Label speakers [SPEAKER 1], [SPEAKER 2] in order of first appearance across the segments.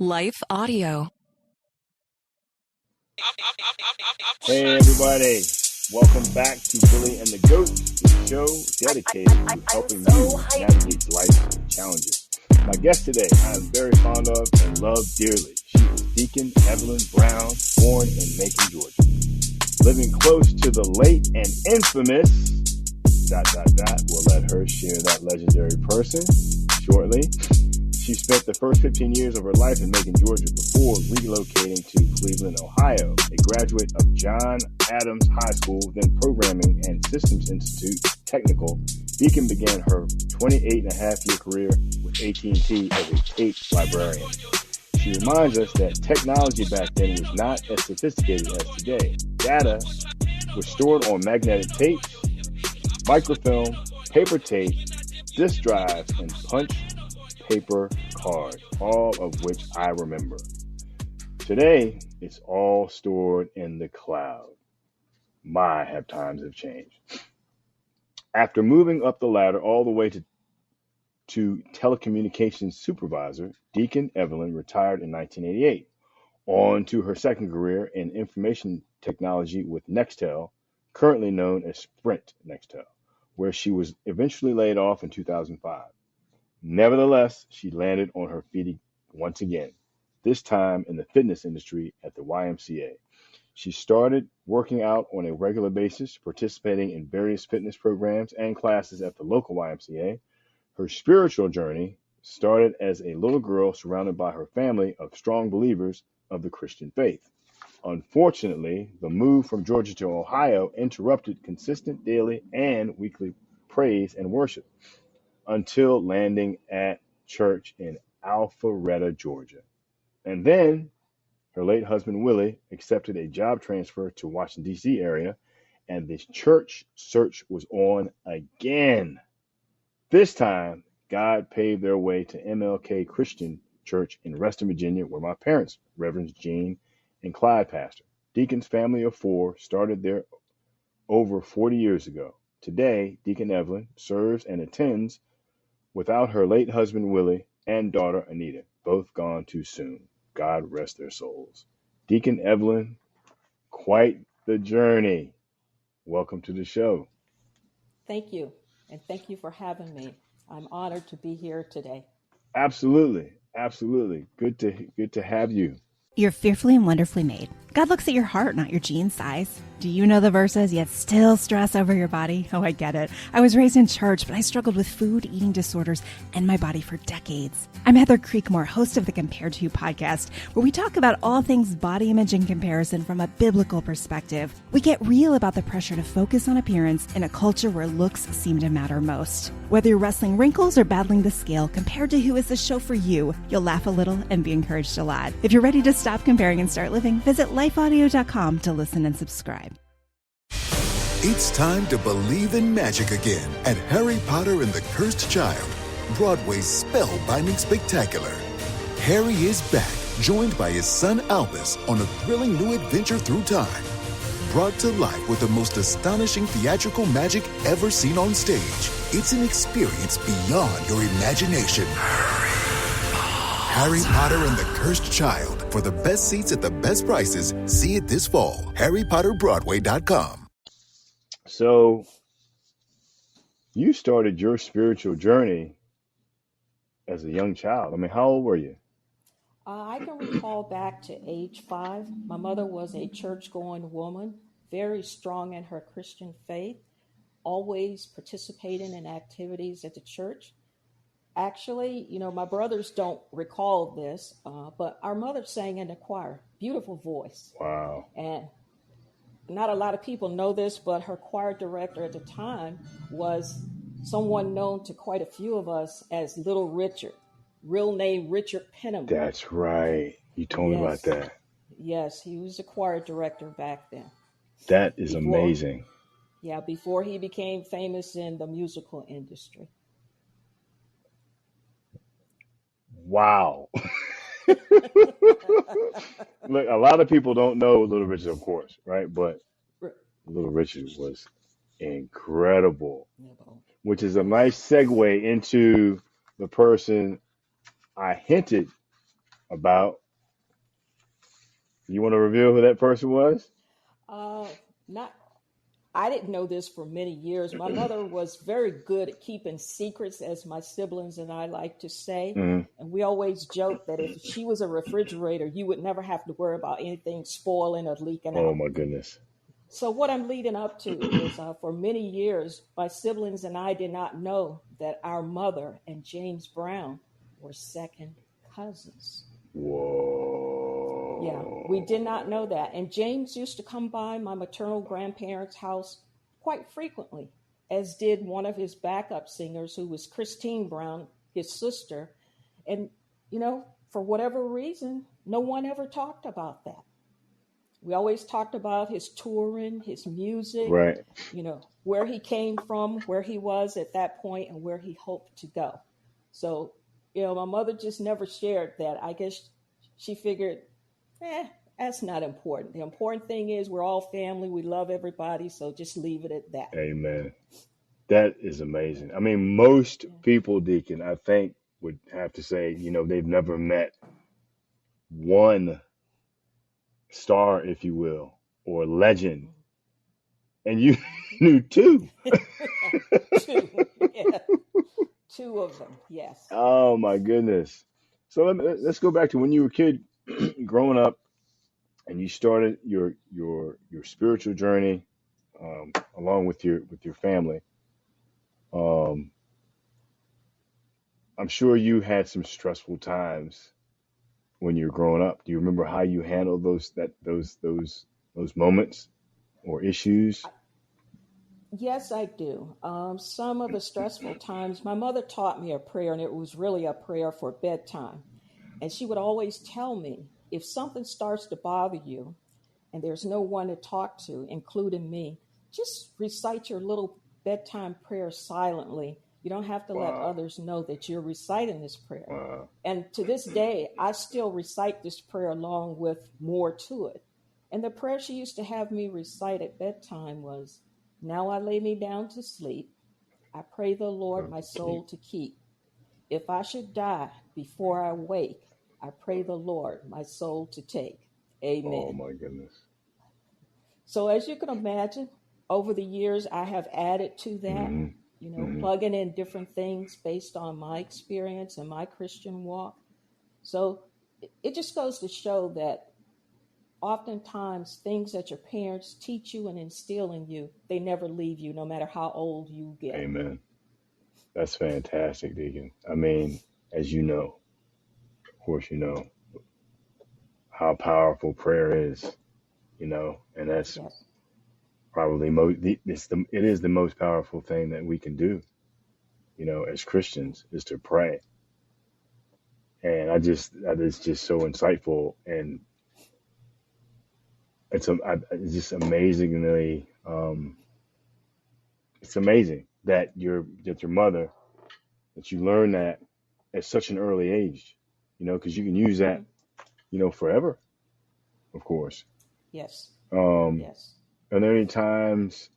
[SPEAKER 1] Life Audio.
[SPEAKER 2] Hey everybody, welcome back to Billy and the Goat, the show dedicated to helping you navigate life's challenges. My guest today I am very fond of and love dearly. She is Deacon Evelyn Brown, born in Macon, Georgia. Living close to the late and infamous ... We'll let her share that legendary person shortly. She spent the first 15 years of her life in Macon, Georgia before relocating to Cleveland, Ohio. A graduate of John Adams High School, then Programming and Systems Institute Technical, Deacon began her 28-and-a-half-year career with AT&T as a tape librarian. She reminds us that technology back then was not as sophisticated as today. Data was stored on magnetic tapes, microfilm, paper tape, disk drives, and punch paper cards, all of which I remember. Today, it's all stored in the cloud. Have times have changed. After moving up the ladder all the way to Telecommunications Supervisor, Deacon Evelyn retired in 1988. On to her second career in information technology with Nextel, currently known as Sprint Nextel, where she was eventually laid off in 2005. Nevertheless, she landed on her feet once again, this time in the fitness industry at the YMCA. She started working out on a regular basis, participating in various fitness programs and classes at the local YMCA. Her spiritual journey started as a little girl surrounded by her family of strong believers of the Christian faith. Unfortunately, the move from Georgia to Ohio interrupted consistent daily and weekly praise and worship until landing at church in Alpharetta, Georgia. And then her late husband, Willie, accepted a job transfer to Washington, D.C. area, and the church search was on again. This time, God paved their way to MLK Christian Church in Reston, Virginia, where my parents, Reverends Jean and Clyde, pastor. Deacon's family of four started there over 40 years ago. Today, Deacon Evelyn serves and attends without her late husband, Willie, and daughter, Anita, both gone too soon. God rest their souls. Deacon Evelyn, quite the journey. Welcome to the show.
[SPEAKER 3] Thank you, and thank you for having me. I'm honored to be here today.
[SPEAKER 2] Absolutely. Good to have you.
[SPEAKER 4] You're fearfully and wonderfully made. God looks at your heart, not your jean size. Do you know the verses, yet still stress over your body? Oh, I get it. I was raised in church, but I struggled with food, eating disorders, and my body for decades. I'm Heather Creekmore, host of the Compared to You podcast, where we talk about all things body image and comparison from a biblical perspective. We get real about the pressure to focus on appearance in a culture where looks seem to matter most. Whether you're wrestling wrinkles or battling the scale, Compared to Who is the show for you. You'll laugh a little and be encouraged a lot. If you're ready to stop comparing and start living, visit lifeaudio.com to listen and subscribe.
[SPEAKER 5] It's time to believe in magic again at Harry Potter and the Cursed Child, Broadway's spellbinding spectacular. Harry is back, joined by his son Albus on a thrilling new adventure through time. Brought to life with the most astonishing theatrical magic ever seen on stage. It's an experience beyond your imagination. Harry Potter and the Cursed Child. For the best seats at the best prices, see it this fall. HarryPotterBroadway.com.
[SPEAKER 2] So, you started your spiritual journey as a young child. I mean, how old were you?
[SPEAKER 3] I can recall back to age 5. My mother was a church-going woman, very strong in her Christian faith, always participating in activities at the church. Actually, my brothers don't recall this, but our mother sang in the choir. Beautiful voice.
[SPEAKER 2] Wow.
[SPEAKER 3] And not a lot of people know this, but her choir director at the time was someone known to quite a few of us as Little Richard, real name Richard Penham.
[SPEAKER 2] That's right. You told me about that.
[SPEAKER 3] Yes, he was a choir director back then.
[SPEAKER 2] That is amazing.
[SPEAKER 3] Yeah, before he became famous in the musical industry.
[SPEAKER 2] Wow. Look, a lot of people don't know Little Richard, of course, right? But Little Richard was incredible, which is a nice segue into the person I hinted about. You want to reveal who that person was?
[SPEAKER 3] Not I didn't know this for many years. My mother was very good at keeping secrets, as my siblings and I like to say.
[SPEAKER 2] Mm-hmm.
[SPEAKER 3] And we always joke that if she was a refrigerator, you would never have to worry about anything spoiling or leaking
[SPEAKER 2] Oh
[SPEAKER 3] out.
[SPEAKER 2] my goodness.
[SPEAKER 3] So what I'm leading up to is for many years, my siblings and I did not know that our mother and James Brown were second cousins.
[SPEAKER 2] Whoa.
[SPEAKER 3] Yeah, we did not know that. And James used to come by my maternal grandparents' house quite frequently, as did one of his backup singers, who was Christine Brown, his sister. And, for whatever reason, no one ever talked about that. We always talked about his touring, his music,
[SPEAKER 2] Right.
[SPEAKER 3] Where he came from, where he was at that point, and where he hoped to go. So, my mother just never shared that. I guess she figured, that's not important. The important thing is we're all family. We love everybody. So just leave it at that.
[SPEAKER 2] Amen. That is amazing. I mean, most people, Deacon, I think would have to say, they've never met one star, if you will, or legend. And you knew two.
[SPEAKER 3] Two. Yeah. Two of them. Yes.
[SPEAKER 2] Oh my goodness. So let's go back to when you were a kid growing up and you started your spiritual journey along with your family. I'm sure you had some stressful times when you were growing up. Do you remember how you handled those moments or issues?
[SPEAKER 3] Yes, I do. Some of the stressful times, my mother taught me a prayer, and it was really a prayer for bedtime. And she would always tell me, if something starts to bother you and there's no one to talk to, including me, just recite your little bedtime prayer silently. You don't have to let others know that you're reciting this prayer.
[SPEAKER 2] Wow.
[SPEAKER 3] And to this day, I still recite this prayer along with more to it. And the prayer she used to have me recite at bedtime was, "Now I lay me down to sleep. I pray the Lord my soul to keep. If I should die before I wake, I pray the Lord my soul to take. Amen."
[SPEAKER 2] Oh my goodness.
[SPEAKER 3] So as you can imagine, over the years, I have added to that, plugging in different things based on my experience and my Christian walk. So it just goes to show that oftentimes things that your parents teach you and instill in you, they never leave you, no matter how old you get.
[SPEAKER 2] Amen. That's fantastic, Deacon. I mean, as you know, of course, how powerful prayer is, and that's probably it is the most powerful thing that we can do, as Christians, is to pray. And that is just so insightful, and it's just amazingly, it's amazing that your mother, that you learn that at such an early age, because you can use that, forever, of course.
[SPEAKER 3] Yes.
[SPEAKER 2] Yes. Are there any times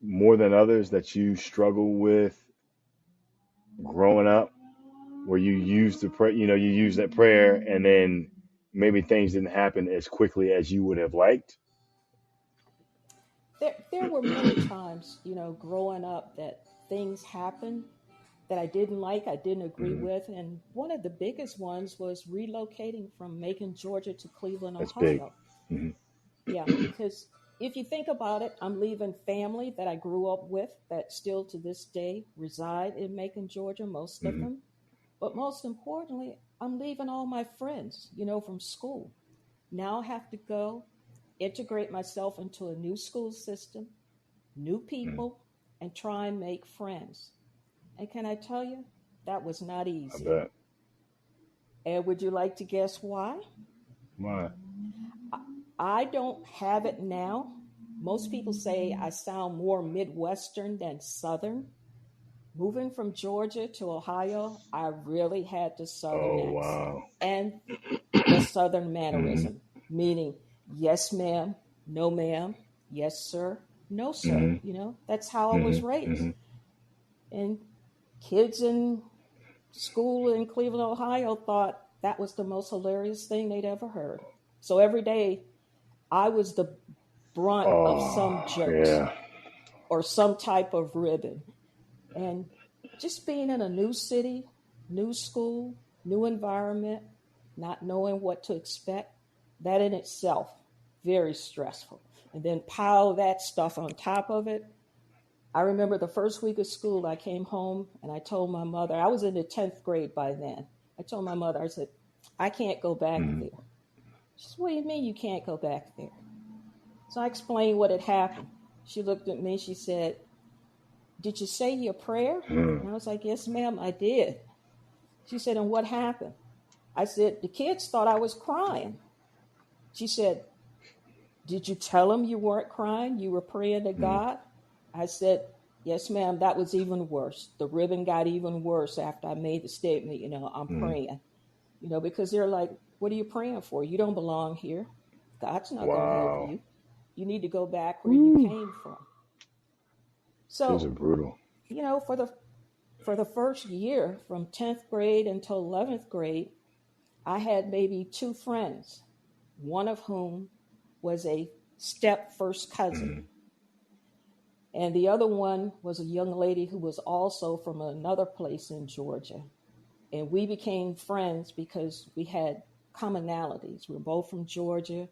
[SPEAKER 2] more than others that you struggle with growing up, where you use you use that prayer and then maybe things didn't happen as quickly as you would have liked?
[SPEAKER 3] There were many times, growing up, that things happened that I didn't like, I didn't agree with. And one of the biggest ones was relocating from Macon, Georgia to Cleveland,
[SPEAKER 2] That's
[SPEAKER 3] Ohio.
[SPEAKER 2] big. Mm-hmm.
[SPEAKER 3] Yeah, because if you think about it, I'm leaving family that I grew up with that still to this day reside in Macon, Georgia, most of them. But most importantly, I'm leaving all my friends, from school. Now I have to go integrate myself into a new school system, new people, and try and make friends. And can I tell you, that was not easy.
[SPEAKER 2] I bet.
[SPEAKER 3] And would you like to guess why?
[SPEAKER 2] Why?
[SPEAKER 3] I don't have it now. Most people say I sound more Midwestern than Southern. Moving from Georgia to Ohio, I really had the Southern accent.
[SPEAKER 2] Wow.
[SPEAKER 3] And the Southern mannerism, meaning yes, ma'am, no, ma'am, yes, sir, no, sir. That's how I was raised. And kids in school in Cleveland, Ohio, thought that was the most hilarious thing they'd ever heard. So every day I was the brunt of some jokes
[SPEAKER 2] Yeah.
[SPEAKER 3] or some type of ribbon. And just being in a new city, new school, new environment, not knowing what to expect, that in itself, very stressful. And then pile that stuff on top of it. I remember the first week of school, I came home and I told my mother, I was in the 10th grade by then. I told my mother, I said, I can't go back there. She said, what do you mean you can't go back there? So I explained what had happened. She looked at me, she said, did you say your prayer? And I was like, yes, ma'am, I did. She said, and what happened? I said, the kids thought I was crying. She said, did you tell them you weren't crying? You were praying to God? I said, yes, ma'am, that was even worse. The ribbon got even worse after I made the statement, I'm praying, because they're like, what are you praying for? You don't belong here. God's not going to help you. You need to go back where you came from. So,
[SPEAKER 2] Those are brutal.
[SPEAKER 3] For the first year, from 10th grade until 11th grade, I had maybe 2 friends, one of whom was a step first cousin. And the other one was a young lady who was also from another place in Georgia. And we became friends because we had commonalities. We were both from Georgia.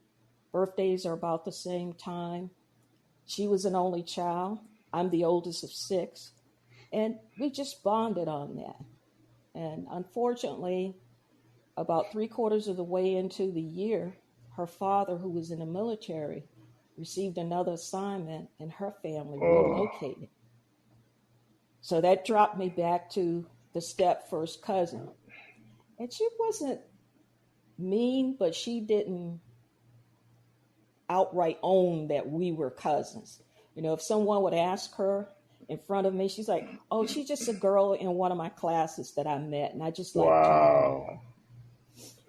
[SPEAKER 3] Birthdays are about the same time. She was an only child. I'm the oldest of 6. And we just bonded on that. And unfortunately, about 3/4 of the way into the year, her father, who was in the military, received another assignment and her family relocated. So that dropped me back to the step first cousin. And she wasn't mean, but she didn't outright own that we were cousins. If someone would ask her in front of me, she's like, oh, she's just a girl in one of my classes that I met, and I just like talking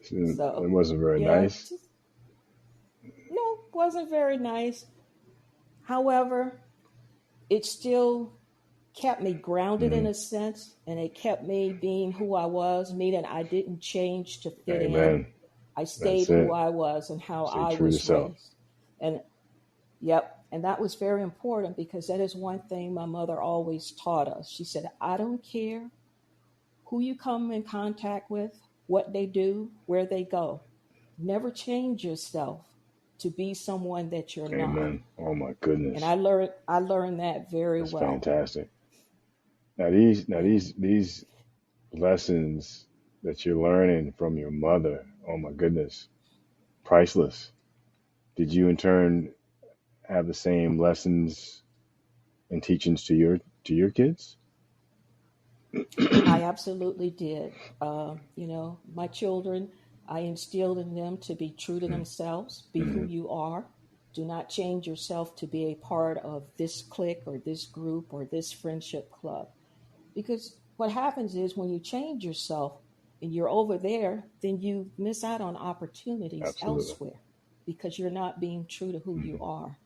[SPEAKER 3] to her. So,
[SPEAKER 2] it wasn't very nice.
[SPEAKER 3] No, it wasn't very nice. However, it still kept me grounded in a sense, and it kept me being who I was, meaning I didn't change to fit in. I stayed who I was and how I was raised. And that was very important because that is one thing my mother always taught us. She said, I don't care who you come in contact with, what they do, where they go. Never change yourself to be someone that you're not.
[SPEAKER 2] Amen. Oh my goodness.
[SPEAKER 3] And I learned that very well.
[SPEAKER 2] Fantastic. Now these lessons that you're learning from your mother, oh my goodness, priceless. Did you in turn have the same lessons and teachings to your kids?
[SPEAKER 3] I absolutely did. My children, I instilled in them to be true to themselves, be who you are. Do not change yourself to be a part of this clique or this group or this friendship club. Because what happens is when you change yourself and you're over there, then you miss out on opportunities elsewhere because you're not being true to who you are.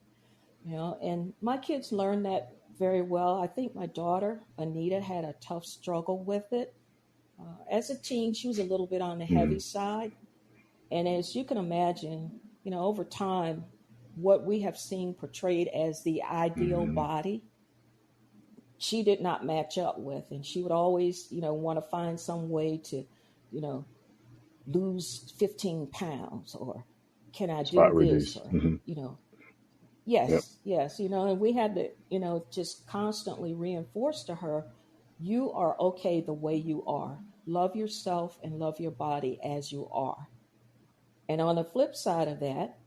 [SPEAKER 3] And my kids learned that very well. I think my daughter, Anita, had a tough struggle with it. As a teen, she was a little bit on the heavy side. And as you can imagine, over time, what we have seen portrayed as the ideal body, she did not match up with. And she would always, want to find some way to, lose 15 pounds or can I do this? Or, Yes. And we had to, just constantly reinforce to her, you are okay the way you are. Love yourself and love your body as you are. And on the flip side of that,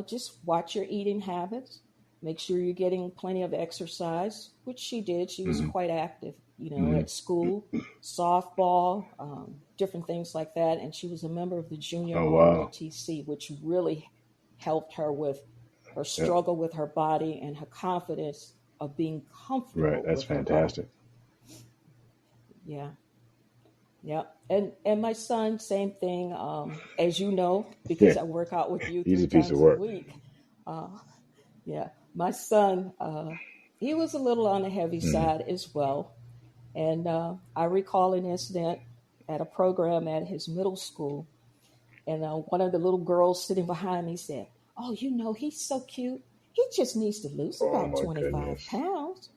[SPEAKER 3] just watch your eating habits. Make sure you're getting plenty of exercise, which she did. She was quite active, at school, softball, different things like that. And she was a member of the junior ROTC, which really helped her with her struggle with her body and her confidence of being comfortable.
[SPEAKER 2] Right, that's fantastic.
[SPEAKER 3] Yeah. And my son, same thing. As you know, because I work out with you 3 times a week. My son, he was a little on the heavy side as well. And I recall an incident at a program at his middle school, and one of the little girls sitting behind me said, "Oh, he's so cute. He just needs to lose about 25 pounds."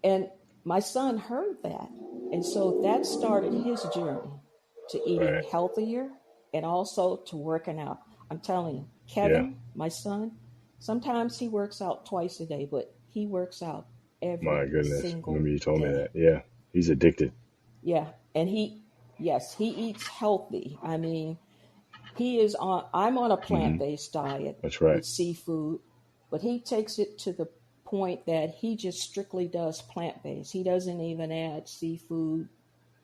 [SPEAKER 3] And my son heard that. And so that started his journey to eating healthier and also to working out. I'm telling you, Kevin, my son, sometimes he works out twice a day, but he works out every single
[SPEAKER 2] Remember you told
[SPEAKER 3] day.
[SPEAKER 2] me that. Yeah. He's addicted.
[SPEAKER 3] Yeah. And he eats healthy. I mean, I'm on a plant-based diet.
[SPEAKER 2] That's right.
[SPEAKER 3] With seafood, but he takes it to the point that he just strictly does plant-based. He doesn't even add seafood,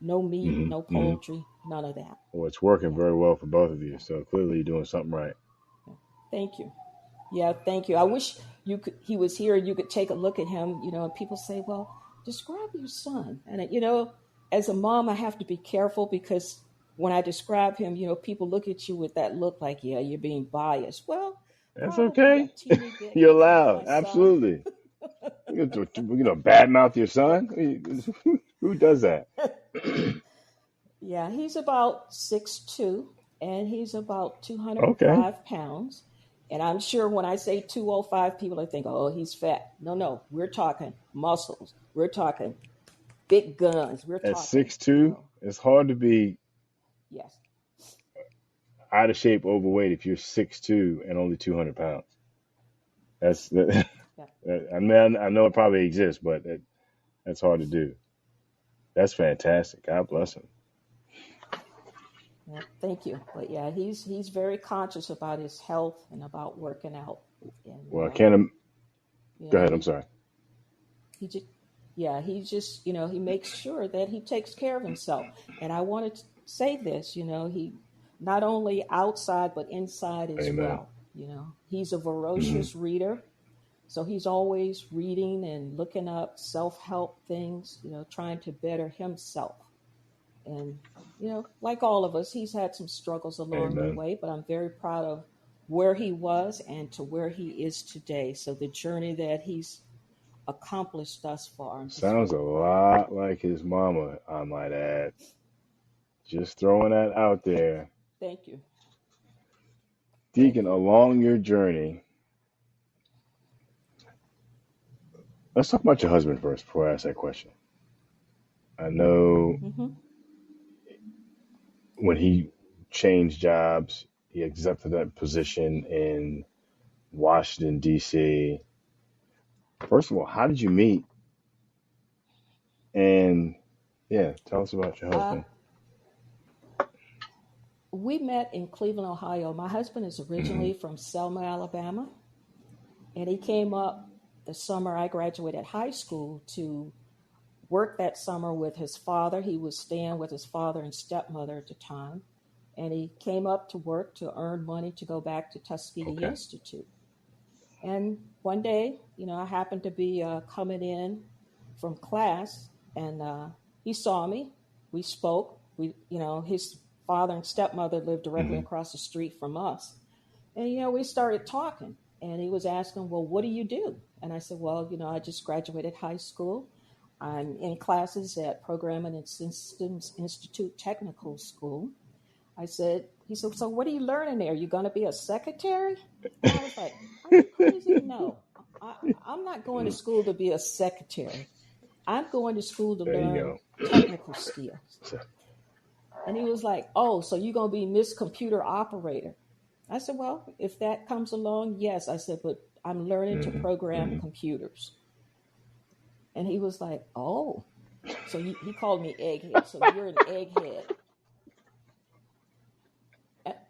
[SPEAKER 3] no meat, no poultry, none of that.
[SPEAKER 2] Well, it's working very well for both of you. So clearly you're doing something right.
[SPEAKER 3] Thank you. Yeah, thank you. I wish he was here and you could take a look at him, and people say, well, describe your son. And, as a mom, I have to be careful because when I describe him, people look at you with that look like, yeah, you're being biased. Well,
[SPEAKER 2] that's okay. You're allowed. Absolutely. Badmouth your son? Who does that?
[SPEAKER 3] Yeah, he's about 6'2", and he's about 205 pounds. And I'm sure when I say 205, people are thinking, oh, he's fat. No, we're talking muscles. We're talking big guns. We're talking. At
[SPEAKER 2] 6'2", it's hard to be out of shape, overweight if you're 6'2" and only 200 pounds. I mean, I know it probably exists, but that's hard to do. That's fantastic. God bless him.
[SPEAKER 3] Yeah, thank you. But yeah, he's very conscious about his health and about working out. And,
[SPEAKER 2] well, go ahead. I'm sorry.
[SPEAKER 3] He just he makes sure that he takes care of himself. And I wanted to say this, he not only outside but inside as well. He's a voracious reader. So he's always reading and looking up self-help things, trying to better himself. And, like all of us, he's had some struggles along the way, but I'm very proud of where he was and to where he is today. So the journey that he's accomplished thus far.
[SPEAKER 2] Sounds a lot like his mama, I might add. Just throwing that out there.
[SPEAKER 3] Thank you.
[SPEAKER 2] Deacon, along your journey, let's talk about your husband first before I ask that question. I know when he changed jobs, he accepted that position in Washington, D.C. First of all, how did you meet? And, tell us about your husband.
[SPEAKER 3] We met in Cleveland, Ohio. My husband is originally from Selma, Alabama, and he came up the summer I graduated high school to work that summer with his father. He was staying with his father and stepmother at the time, and he came up to work to earn money to go back to Tuskegee Institute. And one day, I happened to be coming in from class, and he saw me. We spoke. His father and stepmother lived directly across the street from us. And, we started talking. And he was asking, well, what do you do? And I said, well, I just graduated high school. I'm in classes at Programming and Systems Institute Technical School. He said, so what are you learning there? You going to be a secretary? And I was like, are you crazy? No, I'm not going to school to be a secretary. I'm going to school to learn technical skills. And he was like, oh, so you're going to be Miss Computer Operator. I said, well, if that comes along, yes. I said, but I'm learning to program computers. And he was like, oh. So he called me egghead. So you're an egghead.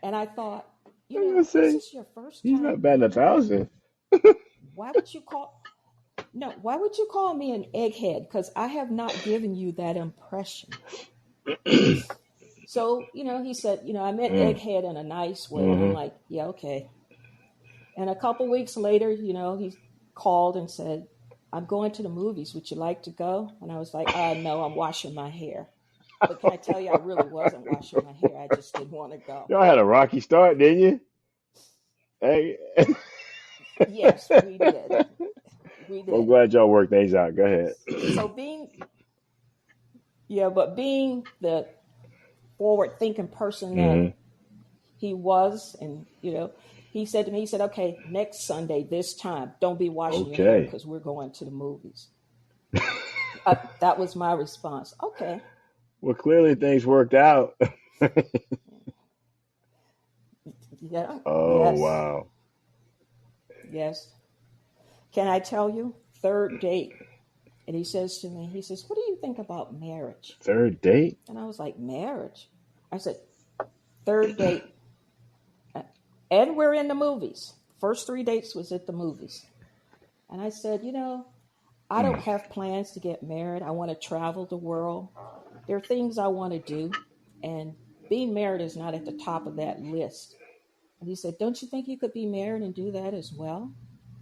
[SPEAKER 3] And I thought, this is your first time.
[SPEAKER 2] He's not batting 1,000.
[SPEAKER 3] Why would you call me an egghead? Because I have not given you that impression. So, he said, I meant egghead in a nice way. And I'm like, yeah, okay. And a couple weeks later, he called and said, I'm going to the movies. Would you like to go? And I was like, no, I'm washing my hair. But can I tell you, I really wasn't washing my hair. I just didn't want to go.
[SPEAKER 2] Y'all had a rocky start, didn't you? Hey.
[SPEAKER 3] Yes, we did.
[SPEAKER 2] I'm glad y'all worked things out. Go ahead.
[SPEAKER 3] So being the forward thinking person that he was. And, he said to me, he said, okay, next Sunday, this time, don't be washing your hair because we're going to the movies. That was my response. Okay.
[SPEAKER 2] Well, clearly things worked out.
[SPEAKER 3] Yeah.
[SPEAKER 2] Oh,
[SPEAKER 3] Yes.
[SPEAKER 2] wow.
[SPEAKER 3] Yes. Can I tell you? Third date. And he says to me, he says, what do you think about marriage?
[SPEAKER 2] Third date?
[SPEAKER 3] And I was like, marriage? I said, third date. And we're in the movies. First 3 dates was at the movies. And I said, I don't have plans to get married. I want to travel the world. There are things I want to do. And being married is not at the top of that list. And he said, don't you think you could be married and do that as well?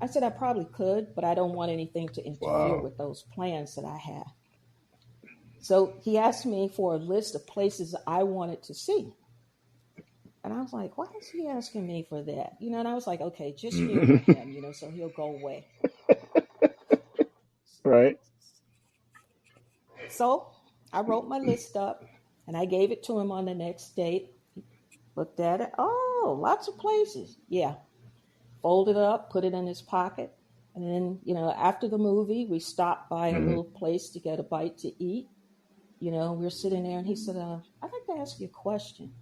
[SPEAKER 3] I said, I probably could, but I don't want anything to interfere with those plans that I have. So he asked me for a list of places I wanted to see. And I was like, why is he asking me for that? And I was like, okay, just humor him, so he'll go away.
[SPEAKER 2] Right.
[SPEAKER 3] So I wrote my list up and I gave it to him on the next date. He looked at it. Oh, lots of places. Yeah. Folded it up, put it in his pocket. And then, after the movie, we stopped by a little place to get a bite to eat. We were sitting there and he said, I'd like to ask you a question.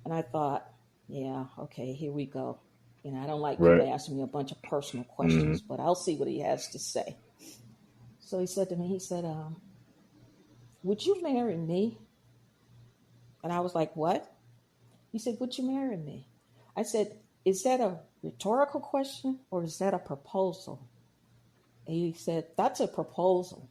[SPEAKER 3] And I thought, yeah, okay, here we go. I don't like people asking me a bunch of personal questions, but I'll see what he has to say. So he said to me, would you marry me? And I was like, what? He said, would you marry me? I said, is that a rhetorical question or is that a proposal? And he said, that's a proposal.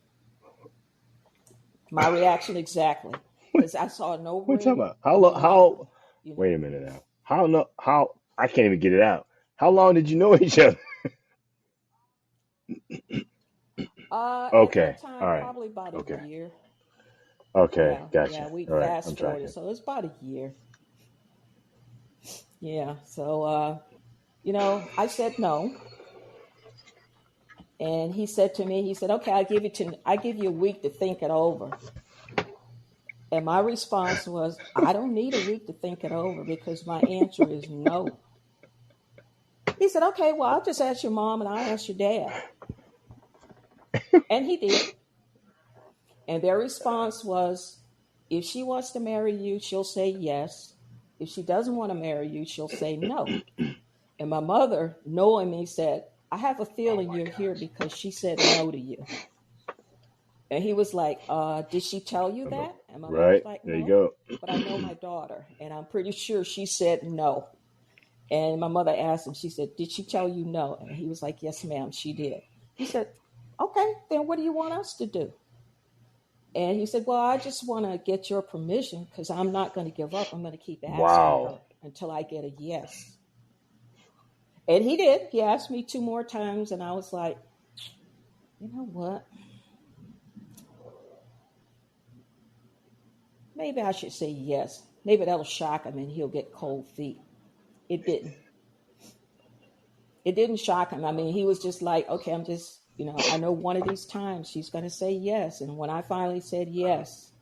[SPEAKER 3] My reaction exactly. Because I saw no
[SPEAKER 2] What are you talking about? How wait a minute now. How I can't even get it out. How long did you know each other? Okay.
[SPEAKER 3] At that time,
[SPEAKER 2] All right.
[SPEAKER 3] probably about a year.
[SPEAKER 2] Okay.
[SPEAKER 3] Yeah,
[SPEAKER 2] Gotcha.
[SPEAKER 3] yeah, we
[SPEAKER 2] All right.
[SPEAKER 3] fast
[SPEAKER 2] I'm
[SPEAKER 3] forwarded,
[SPEAKER 2] tracking.
[SPEAKER 3] so it's about a year. Yeah, so I said no, and he said to me, he said, "Okay, I give you a week to think it over." And my response was, "I don't need a week to think it over because my answer is no." He said, "Okay, well, I'll just ask your mom and I'll ask your dad," and he did. And their response was, if she wants to marry you, she'll say yes. If she doesn't want to marry you, she'll say no. And my mother, knowing me, said, I have a feeling you're here because she said no to you. And he was like, did she tell you that? And my mother was like, no,
[SPEAKER 2] there you go.
[SPEAKER 3] But I know my daughter, and I'm pretty sure she said no. And my mother asked him, she said, did she tell you no? And he was like, yes, ma'am, she did. He said, okay, then what do you want us to do? And he said, well, I just want to get your permission because I'm not going to give up. I'm going to keep asking her until I get a yes. And he did. He asked me 2 more times, and I was like, you know what? Maybe I should say yes. Maybe that'll shock him and he'll get cold feet. It didn't. It didn't shock him. I mean, he was just like, okay, I'm just, I know one of these times she's going to say yes. And when I finally said yes,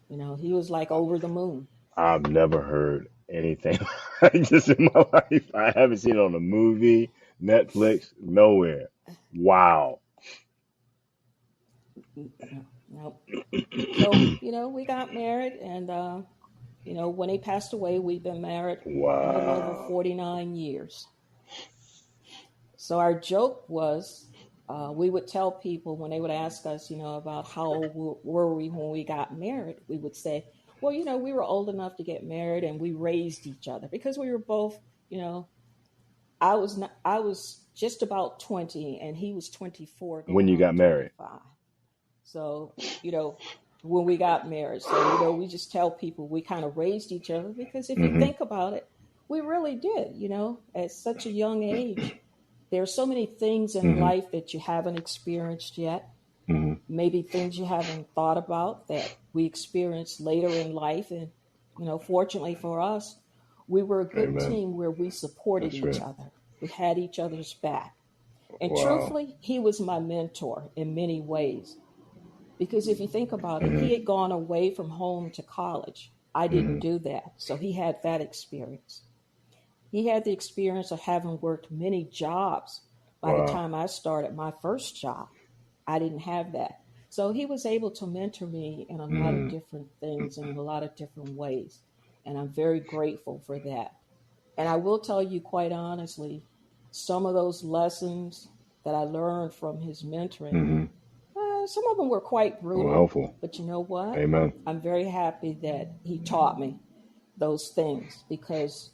[SPEAKER 3] he was like over the moon.
[SPEAKER 2] I've never heard anything like this in my life. I haven't seen it on a movie, Netflix, nowhere. Wow.
[SPEAKER 3] Nope. So, we got married, and, when he passed away, we've been married a little over 49 years. So our joke was, we would tell people when they would ask us, about how old were we when we got married, we would say, well, we were old enough to get married and we raised each other because we were both, I was just about 20 and he was 24.
[SPEAKER 2] When you got married.
[SPEAKER 3] 25. So, when we got married. So, we just tell people we kind of raised each other because if you think about it, we really did, at such a young age. There are so many things in life that you haven't experienced yet. Maybe things you haven't thought about that we experienced later in life. And, fortunately for us, we were a good team where we supported each other. We had each other's back. And truthfully, he was my mentor in many ways. Because if you think about it, he had gone away from home to college. I didn't do that. So he had that experience. He had the experience of having worked many jobs. By the time I started my first job, I didn't have that. So he was able to mentor me in a lot of different things and in a lot of different ways. And I'm very grateful for that. And I will tell you quite honestly, some of those lessons that I learned from his mentoring, some of them were quite brutal.
[SPEAKER 2] Helpful.
[SPEAKER 3] But you know what?
[SPEAKER 2] Amen.
[SPEAKER 3] I'm very happy that he taught me those things because,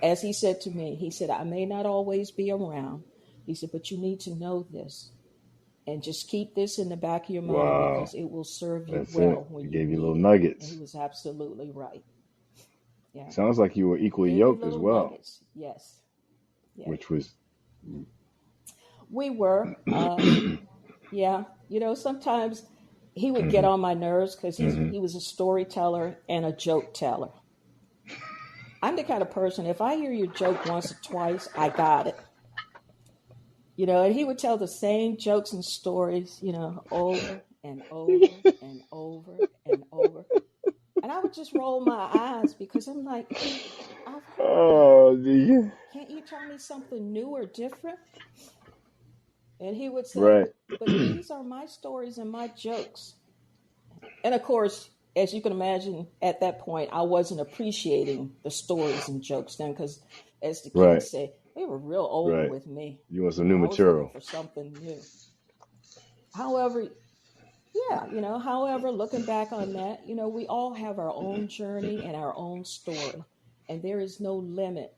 [SPEAKER 3] as he said to me, he said, I may not always be around. He said, but you need to know this. And just keep this in the back of your mind because it will serve you well when
[SPEAKER 2] he
[SPEAKER 3] you
[SPEAKER 2] gave you
[SPEAKER 3] need
[SPEAKER 2] little
[SPEAKER 3] it.
[SPEAKER 2] nuggets.
[SPEAKER 3] And he was absolutely right. Yeah.
[SPEAKER 2] Sounds like you were equally yoked as well.
[SPEAKER 3] Nuggets. Yes. Yeah.
[SPEAKER 2] Which was...
[SPEAKER 3] We were. Yeah. You know, sometimes he would get on my nerves because he was a storyteller and a joke teller. I'm the kind of person, if I hear your joke once or twice, I got it. You know, and he would tell the same jokes and stories, you know, over and over and over and over. And I would just roll my eyes because I'm like, I've heard that. Can't you tell me something new or different? And he would say, but these are my stories and my jokes. And of course, as you can imagine, at that point, I wasn't appreciating the stories and jokes then because, as the kids say, they were real old with me.
[SPEAKER 2] You want some new material.
[SPEAKER 3] For something new. However, looking back on that, you know, we all have our own journey and our own story. And there is no limit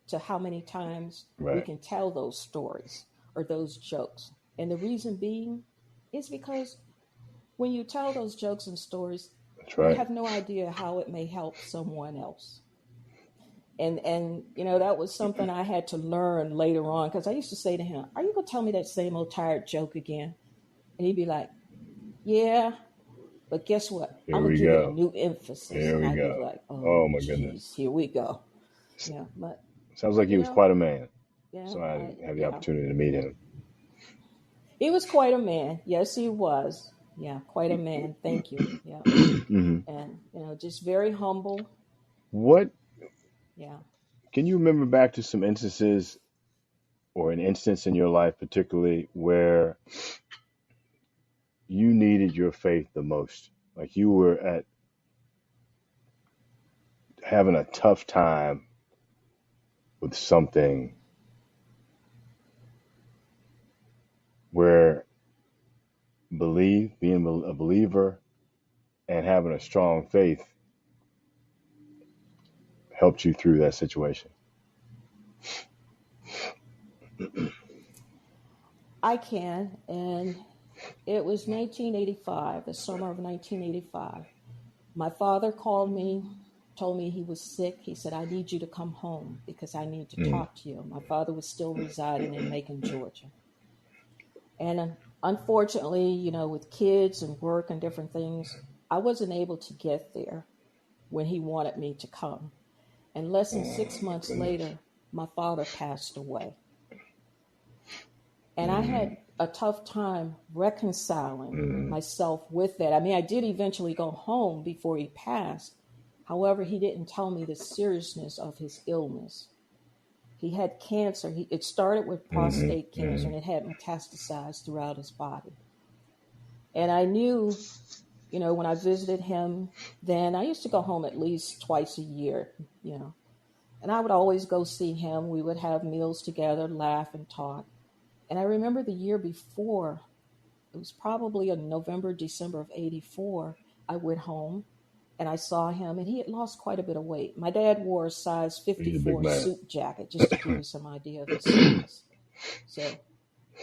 [SPEAKER 3] to how many times we can tell those stories or those jokes. And the reason being is because when you tell those jokes and stories, you have no idea how it may help someone else. And you know, that was something I had to learn later on because I used to say to him, are you going to tell me that same old tired joke again? And he'd be like, yeah, but guess what? I'm going to give it a new emphasis.
[SPEAKER 2] Here we go.
[SPEAKER 3] Be like,
[SPEAKER 2] oh my goodness.
[SPEAKER 3] Here we go. Yeah, but
[SPEAKER 2] sounds like he was quite a man.
[SPEAKER 3] Yeah,
[SPEAKER 2] so I had the opportunity to meet him.
[SPEAKER 3] He was quite a man. Yes, he was. Yeah, quite a man. Thank you. Yeah. And, you know, just very humble.
[SPEAKER 2] What?
[SPEAKER 3] Yeah.
[SPEAKER 2] Can you remember back to some instances or an instance in your life particularly where you needed your faith the most? Like you were having a tough time with something where being a believer and having a strong faith helped you through that situation?
[SPEAKER 3] I can, and it was 1985, the summer of 1985. My father called me, told me he was sick. He said, I need you to come home because I need to talk to you. My father was still residing in Macon, Georgia. And unfortunately, you know, with kids and work and different things, I wasn't able to get there when he wanted me to come. And less than 6 months later, my father passed away. And I had a tough time reconciling myself with that. I mean, I did eventually go home before he passed. However, he didn't tell me the seriousness of his illness. He had cancer. It started with prostate cancer, and it had metastasized throughout his body. And I knew, you know, when I visited him, then I used to go home at least twice a year, you know. And I would always go see him. We would have meals together, laugh and talk. And I remember the year before, it was probably in November, December of 84, I went home and I saw him, and he had lost quite a bit of weight. My dad wore a size 54 suit jacket, just to give you some idea of his size. So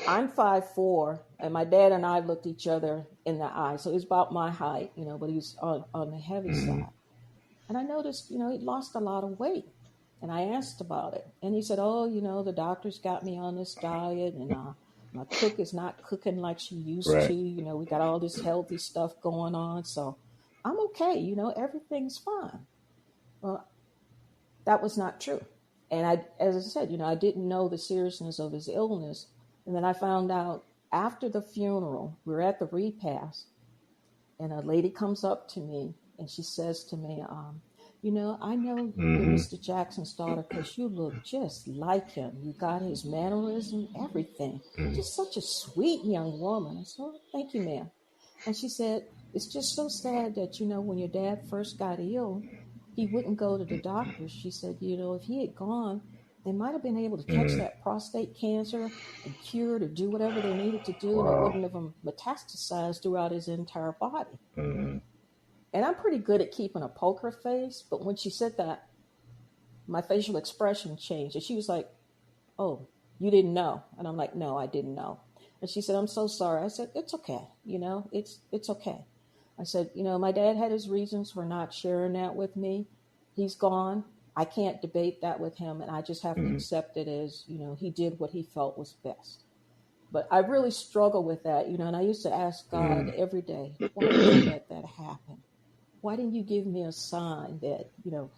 [SPEAKER 3] I'm 5'4", and my dad and I looked each other in the eye. So he was about my height, you know, but he was on the heavy side. And I noticed, you know, he'd lost a lot of weight. And I asked about it. And he said, oh, you know, the doctor's got me on this diet, and my cook is not cooking like she used to. You know, we got all this healthy stuff going on. So I'm okay. You know, everything's fine. Well, that was not true. And as I said, you know, I didn't know the seriousness of his illness. And then I found out after the funeral, we were at the repast, and a lady comes up to me and she says to me, I know you're Mr. Jackson's daughter because you look just like him. You got his mannerism, everything. Just such a sweet young woman. I said, oh, thank you, ma'am. And she said, it's just so sad that, when your dad first got ill, he wouldn't go to the doctors. She said, if he had gone, they might have been able to catch that prostate cancer and cure or do whatever they needed to do, and it wouldn't have metastasized throughout his entire body. And I'm pretty good at keeping a poker face, but when she said that, my facial expression changed. And she was like, oh, you didn't know? And I'm like, no, I didn't know. And she said, I'm so sorry. I said, it's okay. It's okay. I said, my dad had his reasons for not sharing that with me. He's gone. I can't debate that with him. And I just have to accept it as, he did what he felt was best. But I really struggle with that, and I used to ask God every day, why did you let that happen? Why didn't you give me a sign that,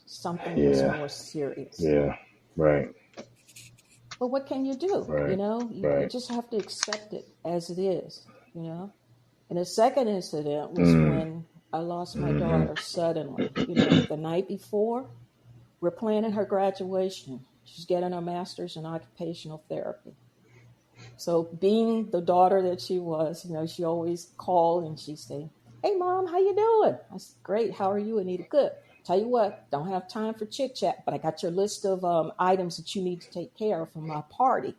[SPEAKER 3] something was more serious?
[SPEAKER 2] Yeah, right.
[SPEAKER 3] But what can you do?
[SPEAKER 2] Right.
[SPEAKER 3] You just have to accept it as it is, And the second incident was when I lost my daughter suddenly. The night before, we're planning her graduation. She's getting her master's in occupational therapy. So being the daughter that she was, she always called and she'd say, hey, Mom, how you doing? I said, great. How are you, Anita? Good. Tell you what, don't have time for chit-chat, but I got your list of items that you need to take care of for my party.